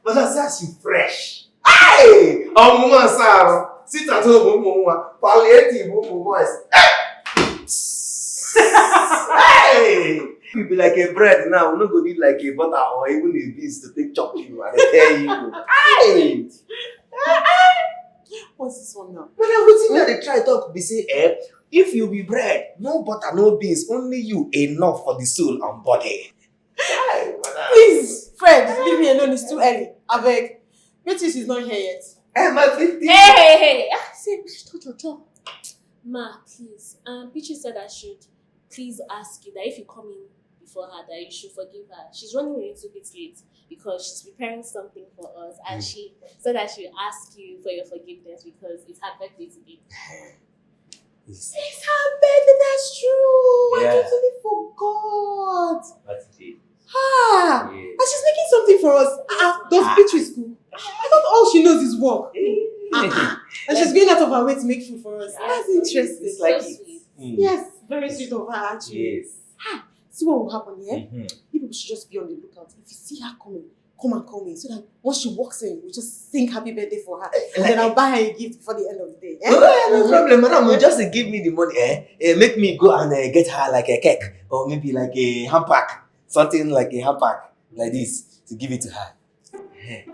Madam says you fresh. Hey! Mama Sarah. Sit at home, Mama. Palliative, voice. Hey! You be like a bread now. We're not going to need like a butter or even a beans to take chocolate. I tell you. Hey! What's this one now? But everything that they try to talk, they say, if you be bread, no butter, no beans, only you enough for the soul and body. Please, Fred, leave me alone. It's too early. I beg. Beatrice is not here yet. Hey. Say, talk. Ma, please. Beatrice said I should please ask you that if you come in before her, that you should forgive her. She's running a little bit late because she's preparing something for us, and she said I should ask you for your forgiveness because it's her birthday today. It's her birthday, that's true. Yeah. I totally forgot. That's it. And she's making something for us. Does Beatrice school? I thought all she knows is work. And she's going out of her way to make food for us. That's interesting. It's like so sweet. Yes, very sweet of her actually. Yes. See what will happen here? People should just be on the lookout. If you see her coming, come and call me. So that once she walks in, we just sing happy birthday for her. And then I'll buy her a gift before the end of the day. No problem, madam. Just give me the money. Make me go and get her like a cake or maybe like a handbag. Something like a handbag like this to give it to her.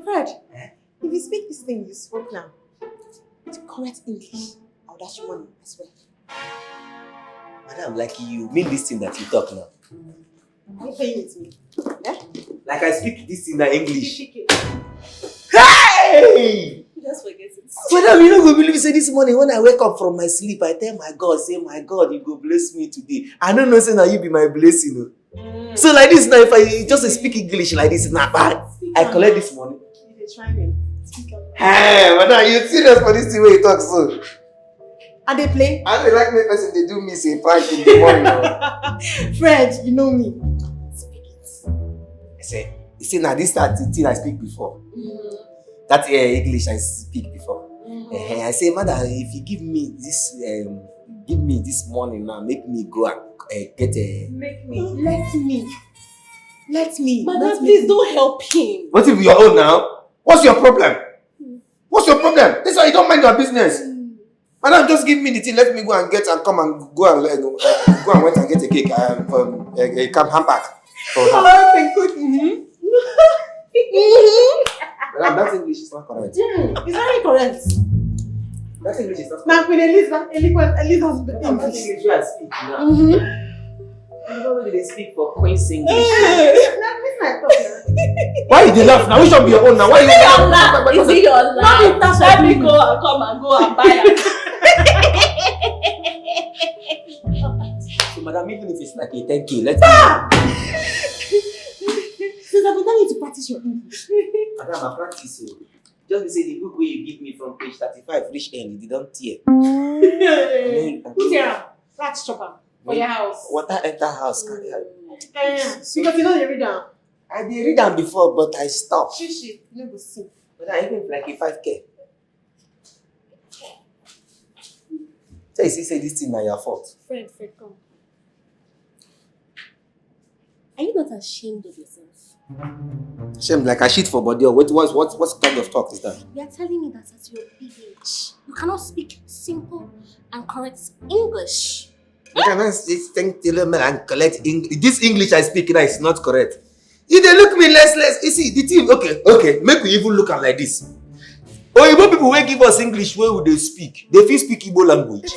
Fred, if you speak this thing you spoke now, it's correct English. I'll dash you money as well. Madam, like you mean this thing that you talk now? Are you paying it to me? Yeah? Like I speak this in English. Speak it. Hey! Just forget it. Madam, you don't go believe say this morning when I wake up from my sleep, I tell my God, say, my God, you go bless me today. I don't know, say now you be my blessing. So like this now, if I just speak English like this, not bad. I collect this money. You're trying to. Hey, madam, you serious for this thing way you talk so? Are they play? I don't like me person they do me say prank in the morning. Fred, you know me. Speak it. I say, you see now this that thing I speak before. That English I speak before. I say, madam, if you give me this money now, make me go and get a. Let me. Madam, please don't help him. What if your own now? What's your problem? What's your problem? This why you don't mind your business. Madam, just give me the thing. Let me go and get and come and go and wait and get a cake a handbag for her. Madam, that English is not correct. It's very correct. That English is not correct. Now, Queen Elizabeth That English I speak now. Everybody they speak for Queen's English. Why you dey laugh now? Which one be your own now? Why you laugh? Is it your laugh? Let me go and come and go and buy it. So, madam, even if it's like a 10K, let's Since I've been telling you to practice your English. Madam, I practice. Just be say the book where you give me from page 35, reach end, you don't tear. Who's here? Rat chopper. For your house. Water enter house. Because you know you read down. I did read them before, but I stopped. Shishi, you never see. But I even like a 5K. So you say this thing na your fault. Fred, come. Are you not ashamed of yourself? Shame, like I shit for body. Or what kind of talk is that? You are telling me that at your big age, you cannot speak simple and correct English. You cannot think and collect English. This English I speak now is not correct. If they look me less, you see, the team, okay, make we even look at like this. Oyibo people will give us English where would they speak? They feel speak Igbo language.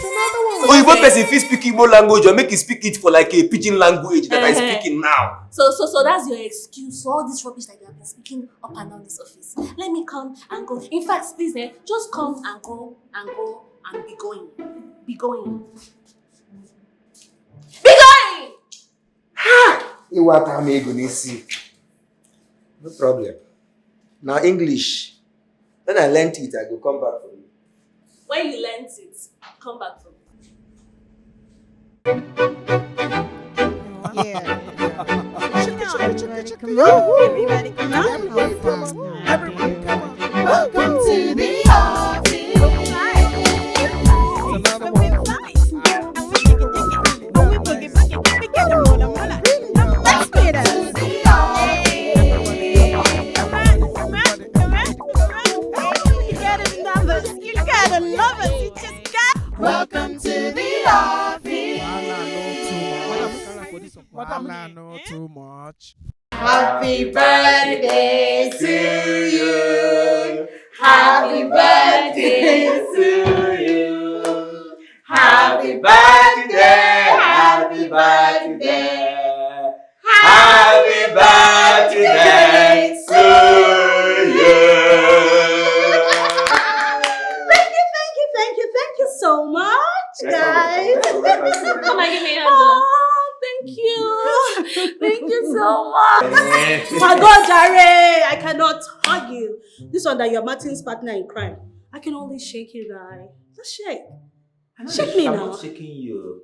Oyibo person feel speak Igbo language or make you speak it for like a pidgin language that I'm speaking now. So that's your excuse for all this rubbish that you have been speaking up and down this office. Let me come and go. In fact, please, just come and go and be going. Be going. Be going! Ha! What am I going to see? No problem. Now English. When I learned it, I go come back for you. When you learned it, come back for me. Yeah. Come on. Everybody come on. Everybody come on. Welcome to the office. Another one. Let's get it. Happy birthday to you. Happy birthday to you. Happy birthday. Happy birthday. Happy birthday to you. Thank you so much, guys. Come on, give me a hug. Oh, thank you. Thank you so much. My God, Jare, I cannot hug you. This one that you're Martin's partner in crime. I can only shake you, guy. Just shake. Shake me I'm now. not shaking you.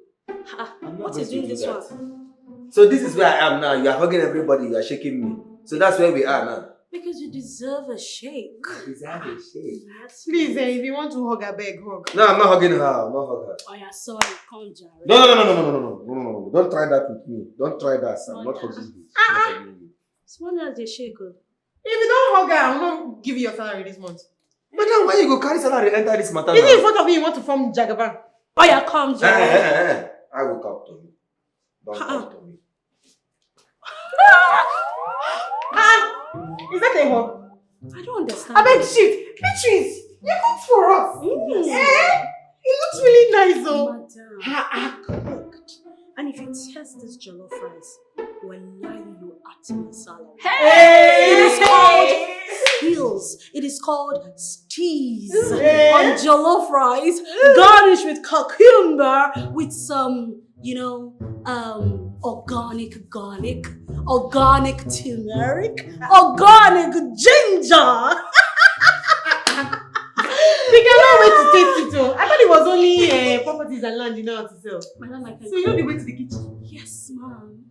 What is doing this one? So this is where I am now. You are hugging everybody. You are shaking me. So that's where we are now. Because you deserve a shake. Deserve a shake. Yes. Please, if you want to hug a beg, hug. No, I'm not hugging her. I'm not hugging her. Oh, yeah, sorry. Come, Jare. No. Don't try that with me. Don't try that. I'm not hugging you. I'm not hugging you. Someone else they shake. If you don't hug her, I will not give you your salary this month. But then why you go carry salary enter this matter Is it in now? front of me you want to form Jagaban? Oh, yeah, come, Jare. I will come to you. Don't come to me. Is that a hug? I don't understand. I beg shit. Beatrice, you cooked for us. Yes. It looks really nice though. Madam. I cooked. And if you test this jollof rice, wallahi you at my salad. Hey! It is called skills. It is called steez on jollof rice, garnished with cucumber, with some, organic garlic, organic turmeric, organic ginger. We cannot wait to taste it too. I thought it was only properties and land you know how to sell. Madam, I can. So you know the way to the kitchen. Yes, ma'am.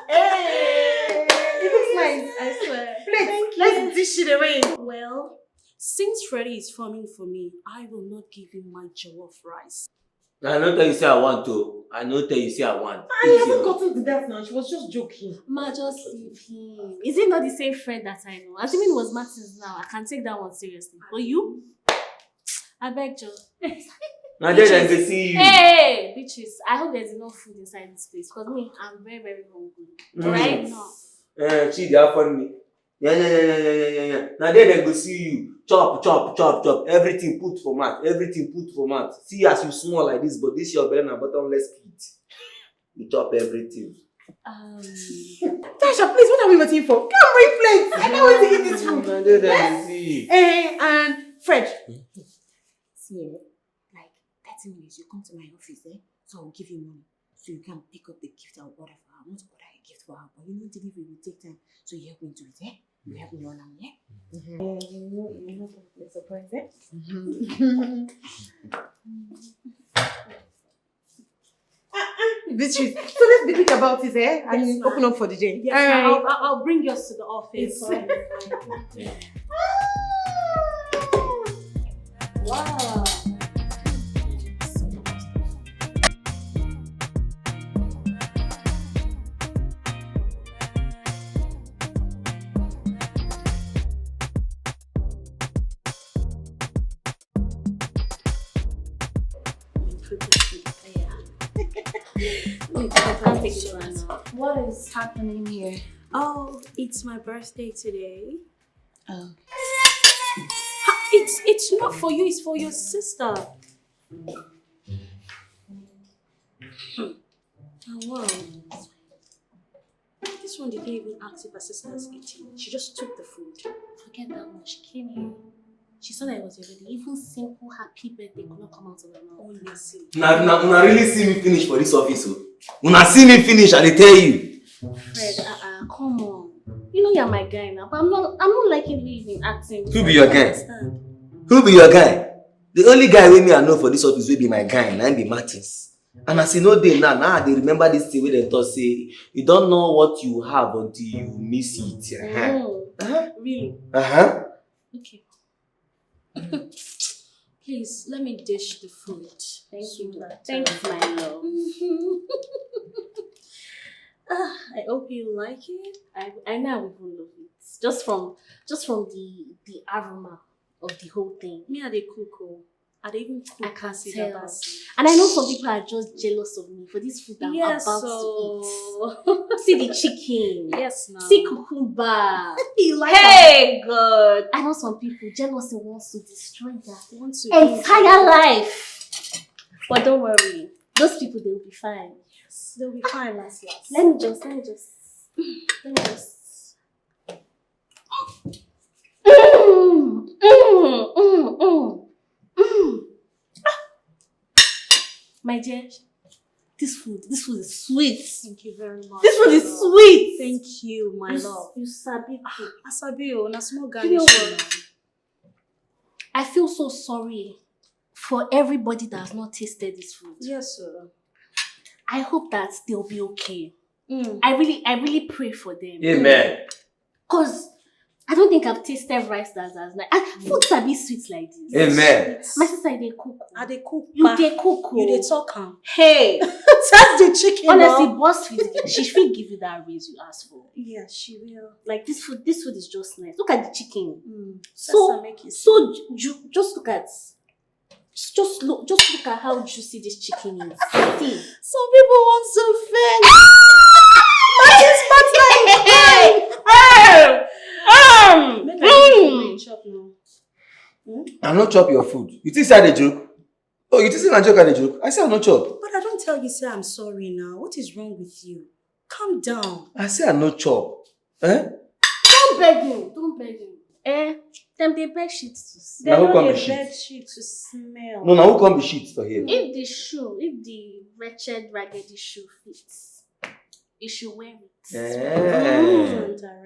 Hey! It looks nice. I swear. Please, let's dish it away. Well, since Freddy is farming for me, I will not give him my jollof rice. I don't tell you say I want to. I don't tell you say I want. I haven't gotten to that now. She was just joking. Ma, just leave him. Is he not the same friend that I know? Assuming it was Martin's now, I can take that one seriously. But you? I beg Joe. Now then I can see you. Hey, bitches. I hope there's enough food inside this place. Because me, I'm very, very hungry. Right now. She they are funny. Yeah. Now then I go see you. Chop. Everything put for mat. See as you small like this, but this your belly and bottomless pit. You chop everything. Tasha, please, what are we waiting for? Come bring plates. I can't wait to eat this food. Now then I see. And Fred. See, like 30 minutes, you come to my office, so I'll give you money. So you can pick up the gift I'll order for her. I want to order a gift for her, but delivery will take time. So you help me do it, You help me on, Mm-hmm. You know the surprise, Beatrice, so let's be quick about it, and Yes, open up for the day. Yes, Alright. I'll bring yours to the office. Wow. What is happening here? Oh, it's my birthday today. Oh. It's not for you, it's for your sister. Oh, wow. This one didn't even ask if her sister is eating. She just took the food. Forget that one. She came here. She saw that it was already even simple happy birthday could not come out of her mouth. Oh, listen. Una really see me finish for this office, oh. Una see me finish, I dey tell you. Fred, come on. You know you're my guy now, but I'm not liking the way you've been acting. Who be your guy? Understand? Who be your guy? The only guy wey me I know for this office will be my guy, and I be Martins. And as you know day now I dey remember this thing wey dem talk say you don't know what you have until you miss it. Really? Okay. Please, let me dish the food. Thank you. Thank you, my love. I hope you like it. I know I would love it. Just from the aroma of the whole thing. Me and the cook. I even I cook can see tell. that basi. And I know some people are just jealous of me for this food that I'm Yes, about so to eat. See the chicken. yes, now. See cucumber. You like Hey, God. I know some people jealousy wants to destroy their want to entire life. But don't worry. Those people, they'll be fine. Yes, they'll be fine, last. Let me just. My dear, this food is sweet. Thank you very much. This food is my love. sweet. Thank you, my love. You sabi cook. Asabi, na small You know garnish. what? I feel so sorry for everybody that has not tasted this food. Yes, sir. I hope that they'll be okay. Mm. I really pray for them. Amen. Cause I don't think I've tasted rice that's as nice. And food sabi sweet like this. Amen. My sister, they cook. I dey cook. You they cook. You dey talk am. Hey, That's the chicken. honestly, now. boss fit she fit give you that raise you asked for. Yeah, she will. Like this food is just nice. Look at the chicken. So make it. Just look at. Just look at how juicy this chicken is. See. Some people want to faint. Make I chop now. I no chop your food. You think say I dey joke? Oh, you think say na joke I dey joke? I say I no chop. But I don't tell you, say I'm sorry now. What is wrong with you? Calm down. I say I no chop. Eh? Don't beg him. Them they beg shit to see. They Now who know come the be shit? bed sheet to smell. No, now who come be shit for here? If the wretched raggedy shoe fits, you should wear it.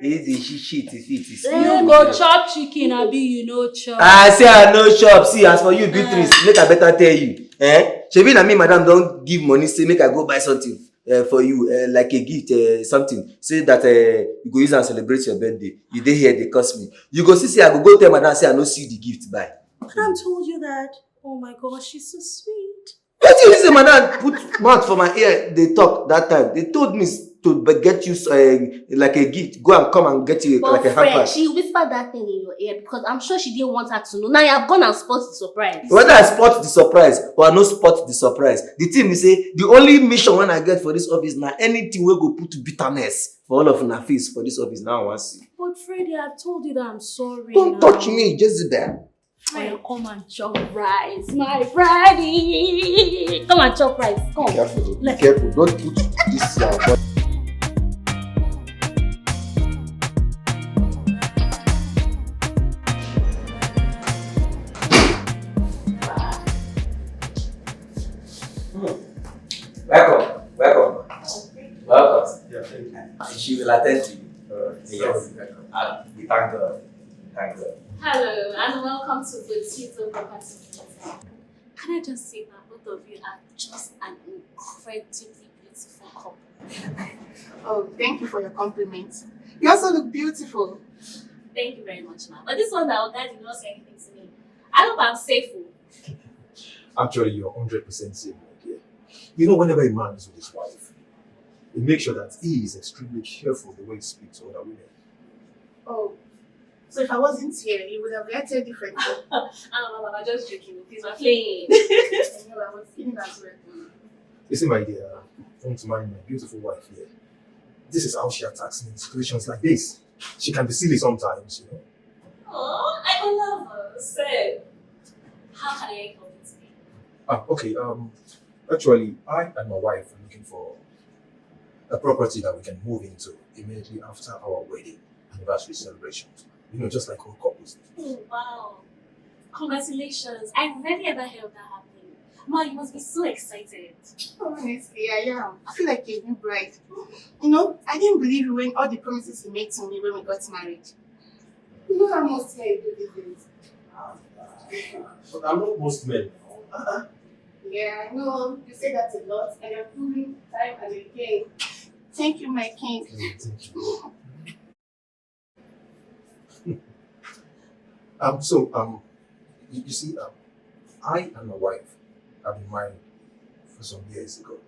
If the shit if it is. You go chop chicken, abi you no chop. I say I no chop. See, as for you, Beatrice, make I better tell you. Shebi na me, madam, don't give money. Say make I go buy something for you, like a gift, something. Say that you go use and celebrate your birthday. You dey here, they cost me. You go see, I go tell madam say I no see the gift buy. Madam told you that. Oh my gosh, she's so sweet. What you say, madam? Put mouth for my ear. They talk that time. They told me to get you like a gift. Go and come and get you But like a friend, hamper. she whispered that thing in your ear because I'm sure she didn't want her to know. Now you have gone and spotted the surprise. Whether I spot the surprise or I no spot the surprise, the thing is say the only mission when I get for this office now anything we go put bitterness for all of una face for this office now I want see. But Freddie, I've told you that I'm sorry. Don't now. touch me, Jezebel. Well, come and chop rice, my Friday. Come and chop rice. Come. Careful, be careful. Don't put this body. Welcome. Yeah, thank you. She will attend to you. Yes. We thank God. Thank God. Hello and welcome to the Tito Property Center. Can I just say that both of you are just an incredibly beautiful couple? Oh, thank you for your compliments. You also look beautiful. Thank you very much, ma'am. But this one that Oga did not say anything to me. I hope I'm safe. Actually, you're 100% safe, my dear. You know, whenever a man is with his wife, he makes sure that he is extremely careful the way he speaks to other women. Oh, so if I wasn't here, you would have reacted differently. I'm just joking. Please, we're playing. I know I was feeling as well. You see, my dear, don't mind my beautiful wife here. This is how she attacks me in situations like this. She can be silly sometimes, you know. Oh, I love her. So, how can I help you today? Okay, actually, I and my wife are looking for a property that we can move into immediately after our wedding anniversary celebration. You know, just like all couples. Oh, wow. Congratulations. I've never ever heard of that happening. Ma, you must be so excited. Honestly, I am. I feel like a new bride. You know, I didn't believe you when all the promises you made to me when we got married. You know how most men do these days. But I'm not most men. Yeah, I know. You say that a lot, and you're proving time and again. Thank you, my king. Thank you. You see, I and my wife have been married for some years ago.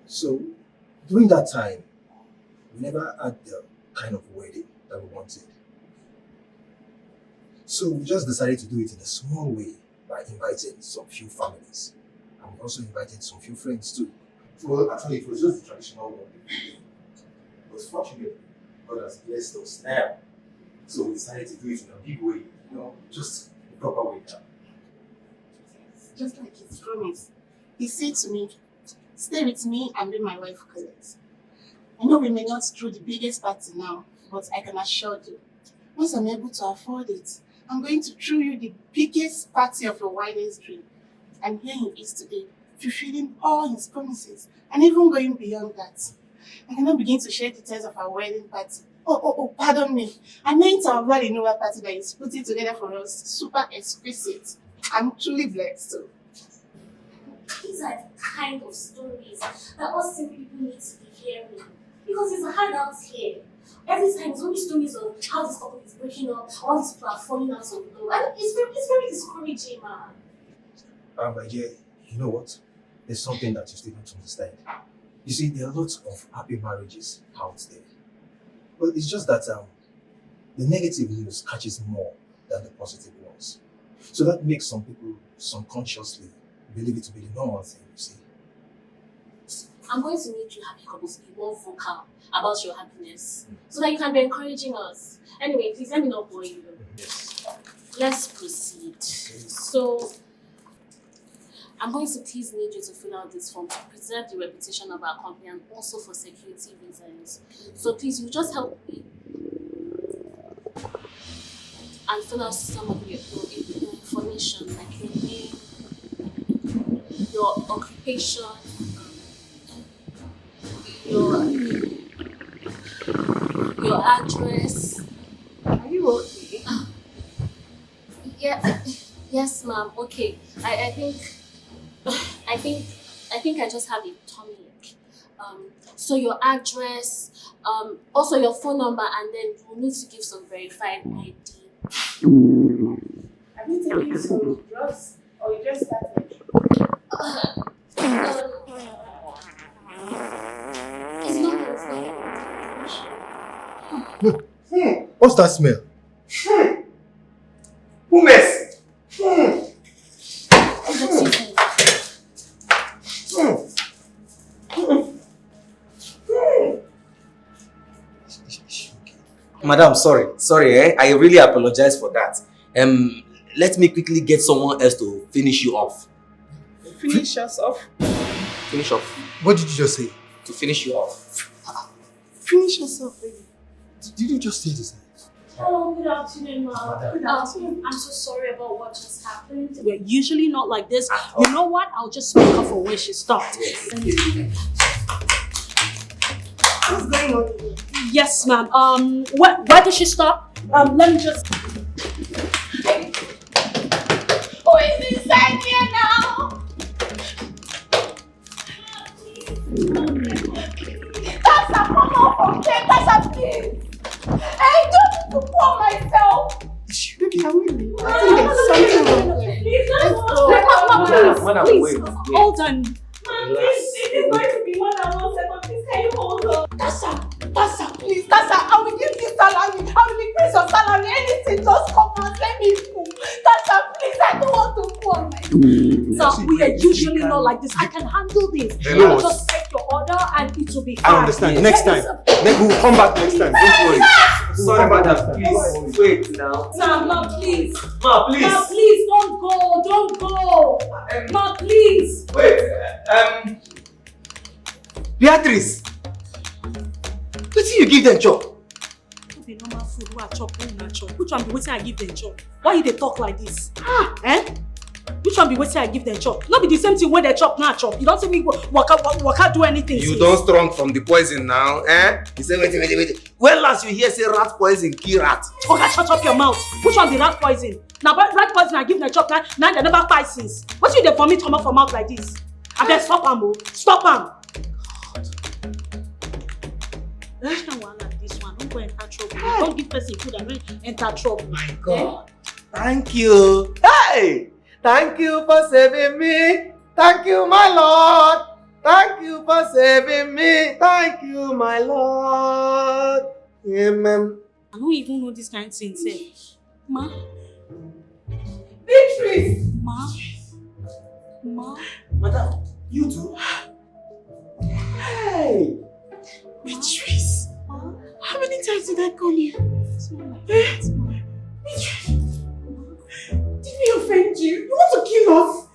So, during that time, we never had the kind of wedding that we wanted. So, we just decided to do it in a small way by inviting some few families. I'm also inviting some few friends too. Well, actually, it was just the traditional one. But fortunately, God has blessed us now. So we decided to do it in a big way, just the proper way now. Just like his promise. He said to me, stay with me and be my wife, Colette. I know we may not throw the biggest party now, but I can assure you, once I'm able to afford it, I'm going to throw you the biggest party of your wildest dream. And here he is today, fulfilling all his promises, and even going beyond that. I cannot begin to share details of our wedding party. Oh, pardon me. I meant our wedding over party that is putting together for us, super exquisite. I'm truly blessed too. These are the kind of stories that us simple people need to be hearing. Because it's hard out here. Every time it's only stories of how this couple is breaking up, all these people are falling out of love. And it's very discouraging, man. But yeah, you know what? There's something that you still don't understand. You see, there are lots of happy marriages out there. But it's just that the negative news catches more than the positive ones. So that makes some people subconsciously believe it to be the normal thing, you see. I'm going to need you happy couples to be more vocal about your happiness so that you can be encouraging us. Anyway, please let me not bore you. Yes. Let's proceed. So, I'm going to please need you to fill out this form to preserve the reputation of our company and also for security reasons. So please, you just help me and fill out some of your information, like your name, your occupation, your address. Are you okay? Yeah, yes, ma'am. Okay, I think I just have a tummy ache. So your address, also your phone number, and then you need to give some verified ID. Have you taken some drugs or you just started? It's not. What's that smell? Who mess? Madam, sorry, I really apologize for that. Let me quickly get someone else to finish you off. Finish us off. Finish off. What did you just say? To finish you off. Finish us off, baby. Did you just say this? Hello, good afternoon, ma'am. Good afternoon. I'm so sorry about what just happened. We're usually not like this. You know what? I'll just speak up for where she stopped. What's going on here? Yes, ma'am. Where did she stop? Let me just. Who is inside here now? That's a mama from there. That's a kid. I don't need to pour myself. Can we leave? I think there's something wrong here. Let's go. Madam, Please, wait. hold on. Ma'am, this is going to be more than 1 second. Please, can you hold on? Tasha, please, Tasha, I will give you salary. I will increase your salary. Anything, just come and let me go. Tasha, please, I don't want to pour myself. So we are usually not like this. I can handle this. Hello. I'll just take your order and it will be fine. I understand. Next time. We'll come back next time. Don't worry. Sorry, madam. Please wait now. Ma, please. Ma, please. Ma, please, don't go. Don't go. Ma, please. Wait. Beatrice. What did you give them job? No be normal food wey I chop wey una chop. Which one be wetin I give them chop? Why you dey talk like this? Which one be wetin I give them chop? No be the same thing wey they chop now chop. You don't see me waka do anything. You don't strong from the poison now, eh? You say wait. When last you hear say rat poison kill rat? Okay, shut up your mouth. Which one be rat poison? Now rat poison I give them chop now they never fight since. What you dey for me come out for mouth like this? Abeg stop am o. Stop am. Which kind wahala be this one? Don't go enter trouble. Don't give person food and don't enter trouble. My God. Thank you. Hey! Thank you for saving me. Thank you, my Lord. Thank you for saving me. Thank you, my Lord. Amen. I don't even know this kind of thing, say. Ma. Beatrice! Ma. Ma? Madam, you too? Hey! Beatrice, how many times did I call you? Beatrice, did we offend you? You want to kill us?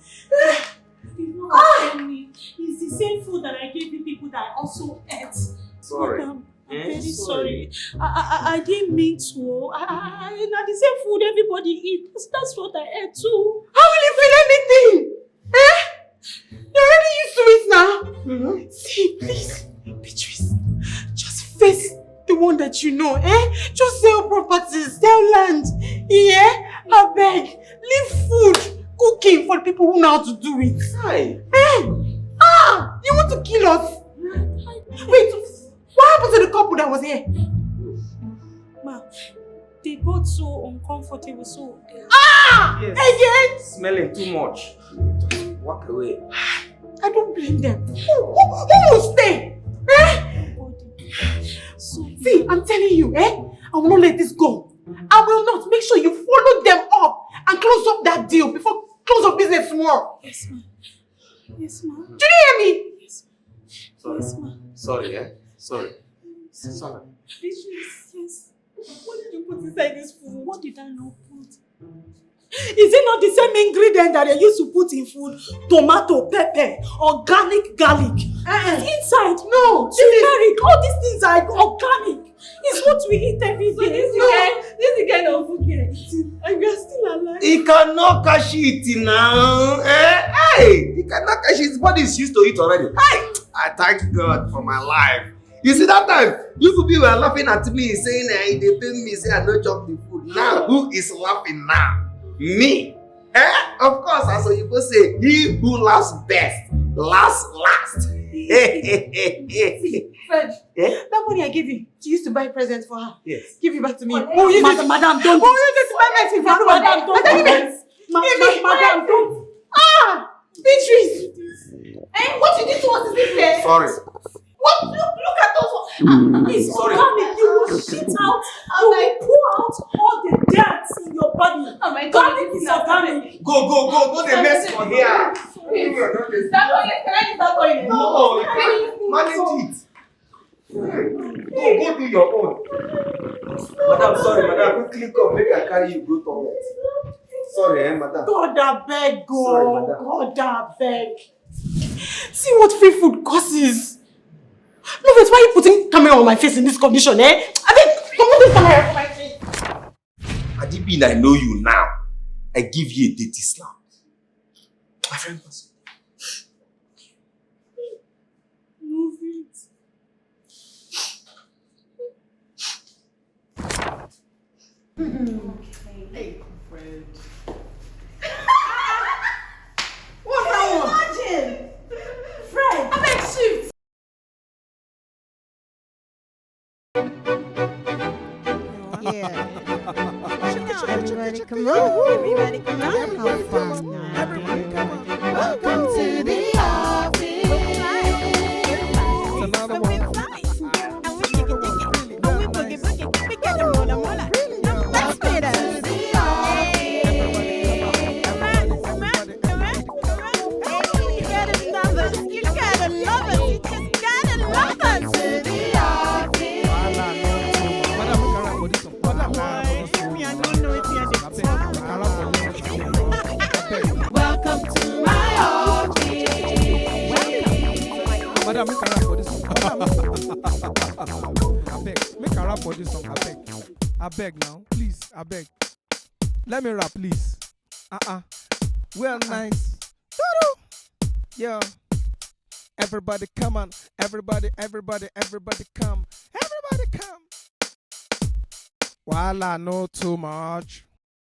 Did not offend me. It's the same food that I gave the people that I also ate. Sorry. Madam, I'm very sorry. I didn't mean to. Not the same food everybody eats. That's what I ate too. How will you feel anything? You're already used to it now. See, please, Beatrice, just face the one that you know, Just sell properties, sell land, I beg, leave food, cooking for the people who know how to do it. Hi. You want to kill us? Wait, what happened to the couple that was here? Ma, they got so uncomfortable, so... Yes. Again? Smelling too much. Just walk away. I don't blame them. Who will stay? So, See, I'm telling you, I will not let this go. I will not. Make sure you follow them up and close up that deal before close up business tomorrow. yes, ma. Yes, ma. Do you hear me? Yes, Sorry. yes, ma. Sorry, Sorry. Sorry. Yes. What did you put inside this food? What did I not put? Is it not the same ingredient that they used to put in food? Tomato, pepper, organic garlic. It's inside. No, Turmeric. All these things are organic. It's what we eat every day. this is the kind of food we are eating. And we are still alive. He cannot catch it now. Hey! He cannot catch it. His body is used to it already. Hey! I thank God for my life. You see that time, you people were laughing at me saying, they pay me, say I don't chop the food. Now, who is laughing now? Me. Of course, as you go say, he who laughs best, laughs last. Fred, that money I gave you used to buy presents for her. Yes. Give it back to me. Madam, don't. Oh, you just buy medicine for everybody. Madam, don't. Madam, don't. Beatrice! What you did to us is this? Sorry. What? Look at those. It's Sorry. organic. You will shit out. You will pour out all the dirt in your body. Garlic is organic. Go. Don't they mess for here. Start on it. Can I use that on it? No, you can't manage it. Go do your own. Madam, sorry, madam. Quickly come. Make I carry you go toilet. Sorry, madam. God, I beg, Sorry, madam. God, I beg. See what free food causes. No, wait, why are you putting camera on my face in this condition, I think, come on, this camera on my face. Adibin, I know you now. I give you a dirty slap. My friend was. Move it. Hey, friend. What's that one? Imagine! Fred! I make shift! Yeah. Everybody come on. Everybody come on. How fun. Everybody come on. Welcome to the office. Another one. Madam, make a rap for this song. I beg. Make a rap for this song. I beg now. Please, I beg. Let me rap, please. Well, nice. Yeah. Everybody come on. Everybody come. Everybody come. Wahala, no too much.